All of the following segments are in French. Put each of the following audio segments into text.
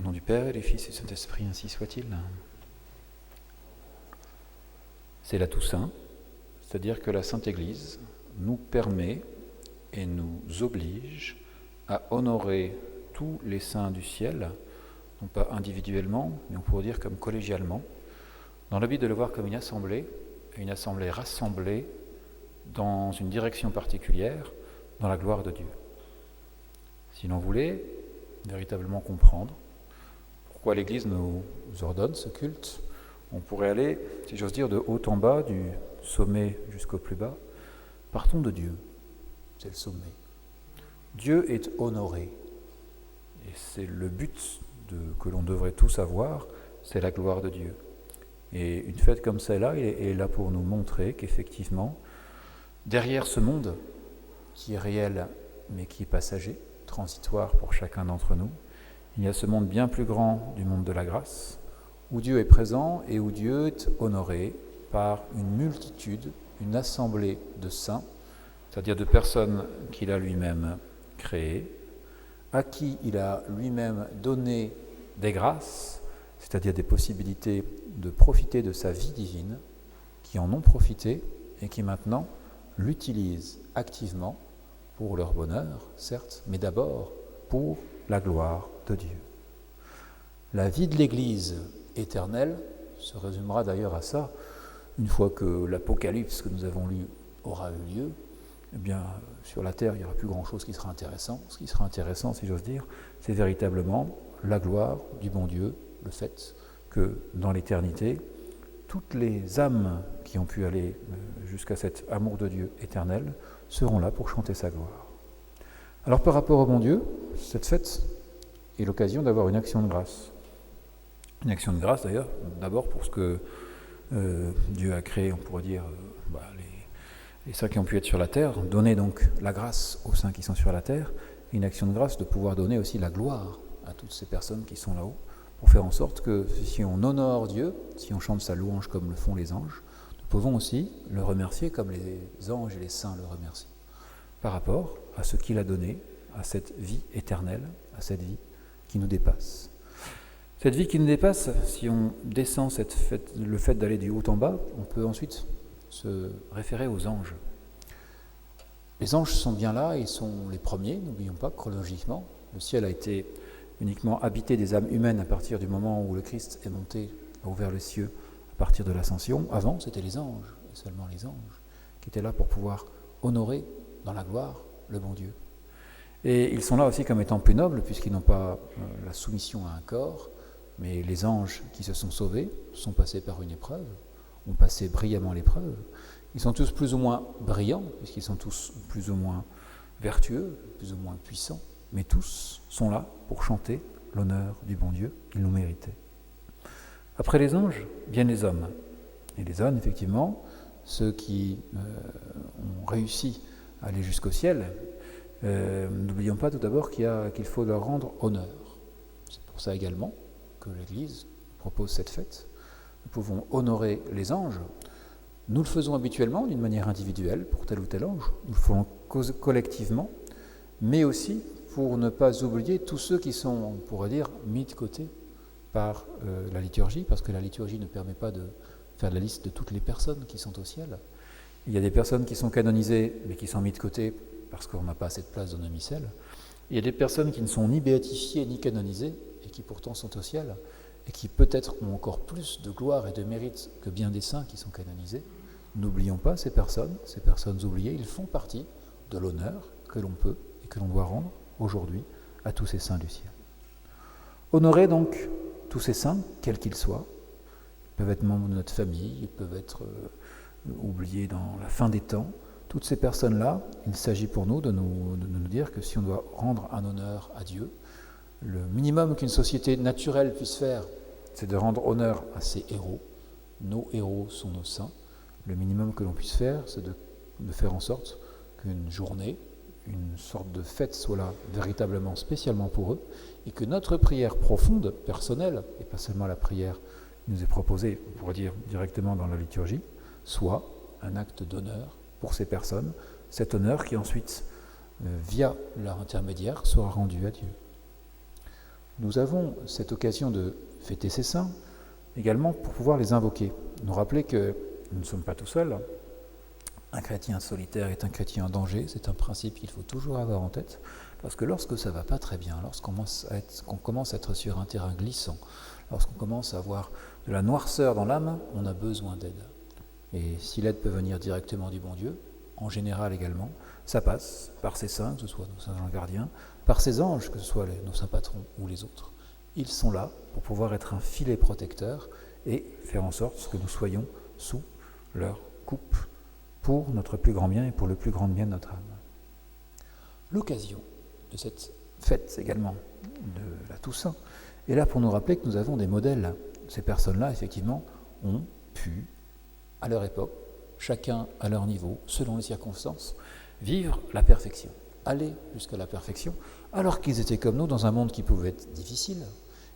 nom du Père et du Fils et du Saint-Esprit, ainsi soit-il. C'est la Toussaint, c'est-à-dire que la Sainte Église nous permet et nous oblige à honorer tous les saints du ciel, non pas individuellement, mais on pourrait dire comme collégialement, dans le but de le voir comme une assemblée rassemblée dans une direction particulière, dans la gloire de Dieu. Si l'on voulait véritablement comprendre pourquoi l'Église nous ordonne ce culte, on pourrait aller, si j'ose dire, de haut en bas, du sommet jusqu'au plus bas. Partons de Dieu, c'est le sommet. Dieu est honoré, et c'est le but que l'on devrait tous avoir, c'est la gloire de Dieu. Et une fête comme celle-là est là pour nous montrer qu'effectivement, derrière ce monde qui est réel, mais qui est passager, transitoire pour chacun d'entre nous, il y a ce monde bien plus grand du monde de la grâce, où Dieu est présent et où Dieu est honoré par une multitude, une assemblée de saints, c'est-à-dire de personnes qu'il a lui-même créées, à qui il a lui-même donné des grâces, c'est-à-dire des possibilités de profiter de sa vie divine, qui en ont profité et qui maintenant l'utilisent activement pour leur bonheur, certes, mais d'abord pour la gloire de Dieu. La vie de l'Église éternelle se résumera d'ailleurs à ça, une fois que l'Apocalypse que nous avons lu aura eu lieu, eh bien, sur la terre, il n'y aura plus grand-chose qui sera intéressant. Ce qui sera intéressant, si j'ose dire, c'est véritablement la gloire du bon Dieu, le fait que dans l'éternité, toutes les âmes qui ont pu aller jusqu'à cet amour de Dieu éternel seront là pour chanter sa gloire. Alors par rapport au bon Dieu, cette fête est l'occasion d'avoir une action de grâce. Une action de grâce d'ailleurs, d'abord pour ce que Dieu a créé, on pourrait dire, les saints qui ont pu être sur la terre, donner donc la grâce aux saints qui sont sur la terre, et une action de grâce de pouvoir donner aussi la gloire à toutes ces personnes qui sont là-haut, pour faire en sorte que si on honore Dieu, si on chante sa louange comme le font les anges, nous pouvons aussi le remercier comme les anges et les saints le remercient, par rapport à ce qu'il a donné, à cette vie éternelle, à cette vie qui nous dépasse. Cette vie qui nous dépasse, si on descend le fait d'aller du haut en bas, on peut ensuite se référer aux anges. Les anges sont bien là, ils sont les premiers, n'oublions pas, chronologiquement. Le ciel a été uniquement habité des âmes humaines à partir du moment où le Christ est monté, a ouvert les cieux, à partir de l'ascension. Avant, c'était les anges, et seulement les anges, qui étaient là pour pouvoir honorer dans la gloire le bon Dieu. Et ils sont là aussi comme étant plus nobles, puisqu'ils n'ont pas la soumission à un corps, mais les anges qui se sont sauvés sont passés par une épreuve, ont passé brillamment l'épreuve. Ils sont tous plus ou moins brillants, puisqu'ils sont tous plus ou moins vertueux, plus ou moins puissants, mais tous sont là pour chanter l'honneur du bon Dieu qu'ils nous méritaient. Après les anges, viennent les hommes. Et les hommes, effectivement, ceux qui ont réussi à aller jusqu'au ciel, n'oublions pas tout d'abord qu'il faut leur rendre honneur. C'est pour ça également que l'Église propose cette fête. Nous pouvons honorer les anges. Nous le faisons habituellement d'une manière individuelle pour tel ou tel ange. Nous le faisons collectivement, mais aussi pour ne pas oublier tous ceux qui sont, on pourrait dire, mis de côté par la liturgie, parce que la liturgie ne permet pas de faire la liste de toutes les personnes qui sont au ciel. Il y a des personnes qui sont canonisées, mais qui sont mises de côté parce qu'on n'a pas assez de place dans nos missels. Il y a des personnes qui ne sont ni béatifiées ni canonisées, et qui pourtant sont au ciel, et qui peut-être ont encore plus de gloire et de mérite que bien des saints qui sont canonisés. N'oublions pas ces personnes oubliées, ils font partie de l'honneur que l'on peut et que l'on doit rendre aujourd'hui à tous ces saints du ciel. Honorer donc tous ces saints, quels qu'ils soient, ils peuvent être membres de notre famille, ils peuvent être oubliés dans la fin des temps. Toutes ces personnes-là, il s'agit pour nous de nous dire que si on doit rendre un honneur à Dieu, le minimum qu'une société naturelle puisse faire, c'est de rendre honneur à ses héros. Nos héros sont nos saints. Le minimum que l'on puisse faire, c'est de faire en sorte qu'une journée, une sorte de fête soit là véritablement, spécialement pour eux, et que notre prière profonde, personnelle, et pas seulement la prière qui nous est proposée, on pourrait dire directement dans la liturgie, soit un acte d'honneur pour ces personnes, cet honneur qui ensuite, via leur intermédiaire, sera rendu à Dieu. nous avons cette occasion de fêter ces saints également pour pouvoir les invoquer, nous rappeler que nous ne sommes pas tout seuls. Un chrétien solitaire est un chrétien en danger, c'est un principe qu'il faut toujours avoir en tête, parce que lorsque ça ne va pas très bien, lorsqu'on commence à être sur un terrain glissant, lorsqu'on commence à avoir de la noirceur dans l'âme, on a besoin d'aide. Et si l'aide peut venir directement du bon Dieu, en général également, ça passe par ces saints, que ce soit nos saints anges gardiens, par ces anges, que ce soit nos saints patrons ou les autres. Ils sont là pour pouvoir être un filet protecteur et faire en sorte que nous soyons sous leur coupe pour notre plus grand bien et pour le plus grand bien de notre âme. L'occasion de cette fête également de la Toussaint est là pour nous rappeler que nous avons des modèles. Ces personnes-là, effectivement, ont pu, à leur époque, chacun à leur niveau, selon les circonstances, vivre la perfection, aller jusqu'à la perfection, alors qu'ils étaient comme nous dans un monde qui pouvait être difficile,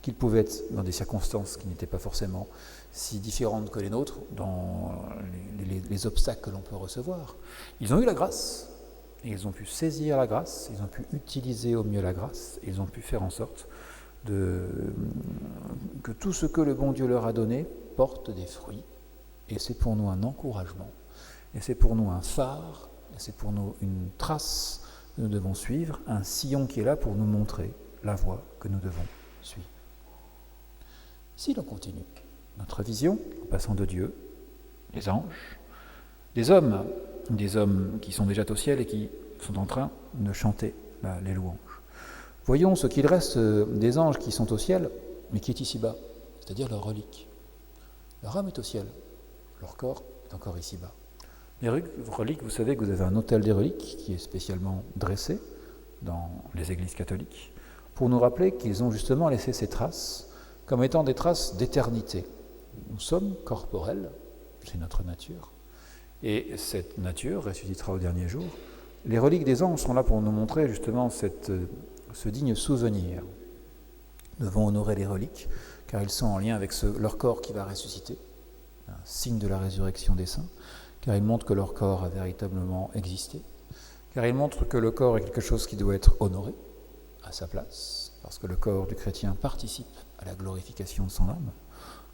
qu'ils pouvaient être dans des circonstances qui n'étaient pas forcément si différentes que les nôtres, dans les obstacles que l'on peut recevoir. Ils ont eu la grâce, et ils ont pu saisir la grâce, ils ont pu utiliser au mieux la grâce, ils ont pu faire en sorte que tout ce que le bon Dieu leur a donné porte des fruits. Et c'est pour nous un encouragement, et c'est pour nous un phare, et c'est pour nous une trace que nous devons suivre, un sillon qui est là pour nous montrer la voie que nous devons suivre. Si l'on continue notre vision, en passant de Dieu, des anges, des hommes qui sont déjà au ciel et qui sont en train de chanter les louanges. Voyons ce qu'il reste des anges qui sont au ciel, mais qui est ici-bas, c'est-à-dire leur relique. Leur âme est au ciel, leur corps est encore ici-bas. Les reliques, vous savez que vous avez un autel des reliques qui est spécialement dressé dans les églises catholiques, pour nous rappeler qu'ils ont justement laissé ces traces comme étant des traces d'éternité. Nous sommes corporels, c'est notre nature, et cette nature ressuscitera au dernier jour. Les reliques des anges sont là pour nous montrer justement ce digne souvenir. Nous devons honorer les reliques, car ils sont en lien avec leur corps qui va ressusciter, un signe de la résurrection des saints, car ils montrent que leur corps a véritablement existé, car ils montrent que le corps est quelque chose qui doit être honoré à sa place, parce que le corps du chrétien participe à la glorification de son âme.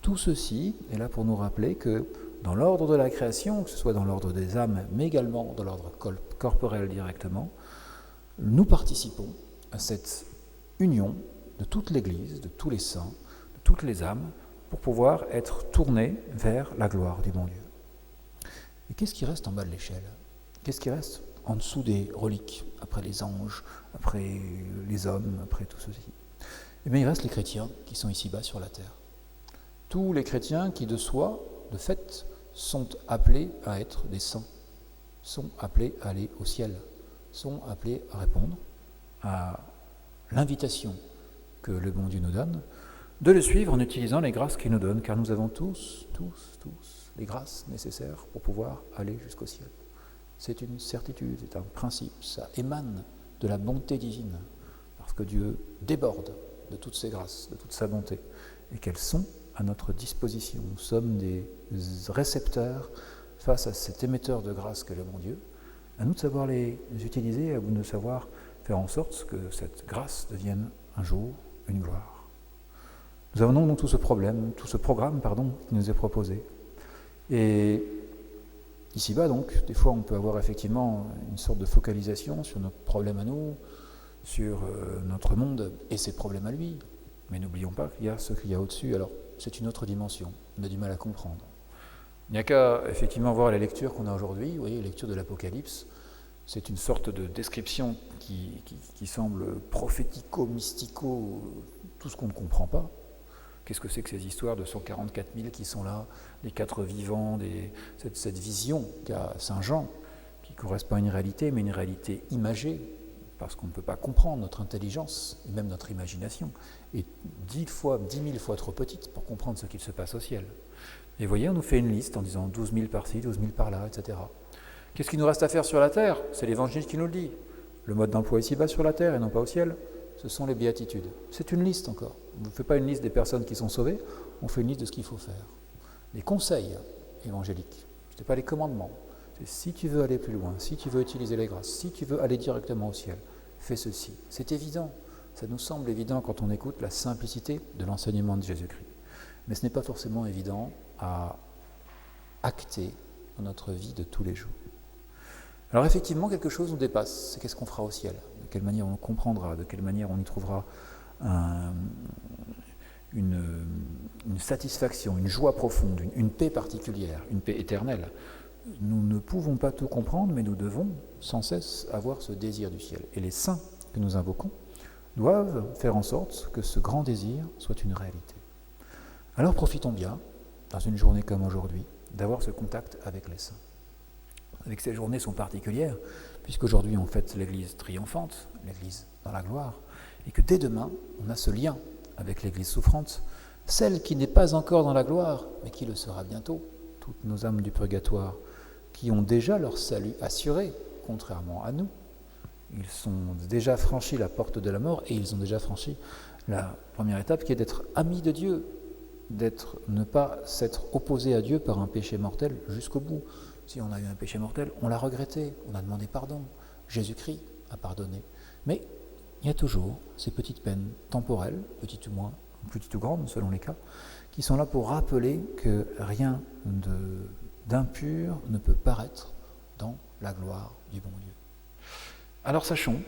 Tout ceci est là pour nous rappeler que dans l'ordre de la création, que ce soit dans l'ordre des âmes, mais également dans l'ordre corporel directement, nous participons à cette union de toute l'Église, de tous les saints, de toutes les âmes, pour pouvoir être tournés vers la gloire du bon Dieu. Et qu'est-ce qui reste en bas de l'échelle ? Qu'est-ce qui reste en dessous des reliques, après les anges, après les hommes, après tout ceci ? Eh bien, il reste les chrétiens qui sont ici-bas sur la terre. Tous les chrétiens qui, de soi, de fait, sont appelés à être des saints, sont appelés à aller au ciel, sont appelés à répondre à l'invitation que le bon Dieu nous donne, de le suivre en utilisant les grâces qu'il nous donne, car nous avons tous les grâces nécessaires pour pouvoir aller jusqu'au ciel. C'est une certitude, c'est un principe, ça émane de la bonté divine, parce que Dieu déborde de toutes ses grâces, de toute sa bonté, et qu'elles sont à notre disposition. Nous sommes des récepteurs face à cet émetteur de grâce qu'est le bon Dieu. À nous de savoir les utiliser, à vous de savoir faire en sorte que cette grâce devienne un jour une gloire. Nous avons donc tout ce programme qui nous est proposé. Et ici-bas, donc, des fois, on peut avoir effectivement une sorte de focalisation sur notre problème à nous, sur notre monde et ses problèmes à lui. Mais n'oublions pas qu'il y a ce qu'il y a au-dessus. Alors, c'est une autre dimension. On a du mal à comprendre. Il n'y a qu'à effectivement voir la lecture qu'on a aujourd'hui. Vous voyez, la lecture de l'Apocalypse, c'est une sorte de description qui semble prophético-mystico, tout ce qu'on ne comprend pas. Qu'est-ce que c'est que ces histoires de 144 000 qui sont là, les quatre vivants, cette vision qu'a Saint Jean, qui correspond à une réalité, mais une réalité imagée, parce qu'on ne peut pas comprendre, notre intelligence, et même notre imagination, est 10 000 fois trop petite pour comprendre ce qu'il se passe au ciel. Et vous voyez, on nous fait une liste en disant 12 000 par-ci, 12 000 par-là, etc. Qu'est-ce qu'il nous reste à faire sur la terre ? C'est l'Évangile qui nous le dit. Le mode d'emploi ici-bas sur la terre et non pas au ciel, ce sont les béatitudes. C'est une liste encore. On ne fait pas une liste des personnes qui sont sauvées, on fait une liste de ce qu'il faut faire. Les conseils évangéliques, ce n'est pas les commandements. C'est si tu veux aller plus loin, si tu veux utiliser les grâces, si tu veux aller directement au ciel, fais ceci. C'est évident. Ça nous semble évident quand on écoute la simplicité de l'enseignement de Jésus-Christ. Mais ce n'est pas forcément évident à acter dans notre vie de tous les jours. Alors effectivement, quelque chose nous dépasse. C'est qu'est-ce qu'on fera au ciel? De quelle manière on le comprendra? De quelle manière on y trouvera une satisfaction, une joie profonde, une paix particulière, une paix éternelle? Nous ne pouvons pas tout comprendre, mais nous devons sans cesse avoir ce désir du ciel. Et les saints que nous invoquons doivent faire en sorte que ce grand désir soit une réalité. Alors profitons bien, dans une journée comme aujourd'hui, d'avoir ce contact avec les saints. Avec ces journées sont particulières, puisqu'aujourd'hui on fête l'Église triomphante, l'Église dans la gloire, et que dès demain, on a ce lien avec l'Église souffrante, celle qui n'est pas encore dans la gloire, mais qui le sera bientôt. Toutes nos âmes du purgatoire, qui ont déjà leur salut assuré, contrairement à nous. Ils sont déjà franchis la porte de la mort, et ils ont déjà franchi la première étape, qui est d'être amis de Dieu, ne pas s'être opposé à Dieu par un péché mortel jusqu'au bout. Si on a eu un péché mortel, on l'a regretté, on a demandé pardon. Jésus-Christ a pardonné. Mais il y a toujours ces petites peines temporelles, petites ou grandes selon les cas, qui sont là pour rappeler que rien d'impur ne peut paraître dans la gloire du bon Dieu. Alors sachons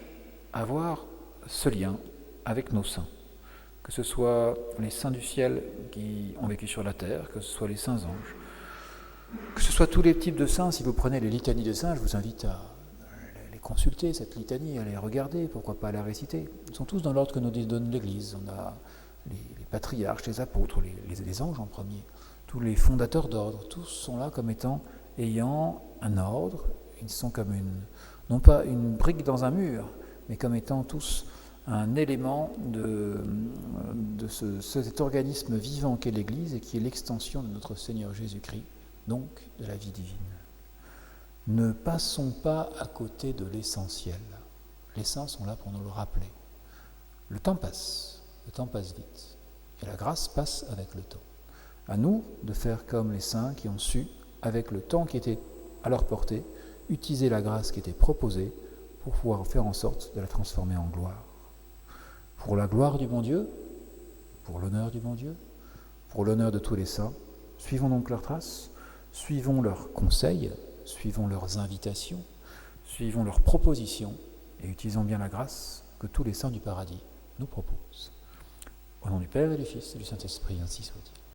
avoir ce lien avec nos saints, que ce soit les saints du ciel qui ont vécu sur la terre, que ce soit les saints anges, que ce soit tous les types de saints. Si vous prenez les litanies de saints, je vous invite à les consulter, cette litanie, à les regarder, pourquoi pas à la réciter. Ils sont tous dans l'ordre que nous donne l'Église. On a les patriarches, les apôtres, les anges en premier, tous les fondateurs d'ordre, tous sont là comme ayant un ordre. Ils sont comme non pas une brique dans un mur, mais comme étant tous un élément de cet organisme vivant qu'est l'Église et qui est l'extension de notre Seigneur Jésus-Christ, donc de la vie divine. Ne passons pas à côté de l'essentiel. Les saints sont là pour nous le rappeler. Le temps passe vite, et la grâce passe avec le temps. À nous de faire comme les saints qui ont su, avec le temps qui était à leur portée, utiliser la grâce qui était proposée pour pouvoir faire en sorte de la transformer en gloire. Pour la gloire du bon Dieu, pour l'honneur du bon Dieu, pour l'honneur de tous les saints, suivons donc leurs traces, suivons leurs conseils, suivons leurs invitations, suivons leurs propositions et utilisons bien la grâce que tous les saints du paradis nous proposent. Au nom du Père et du Fils et du Saint-Esprit, ainsi soit-il.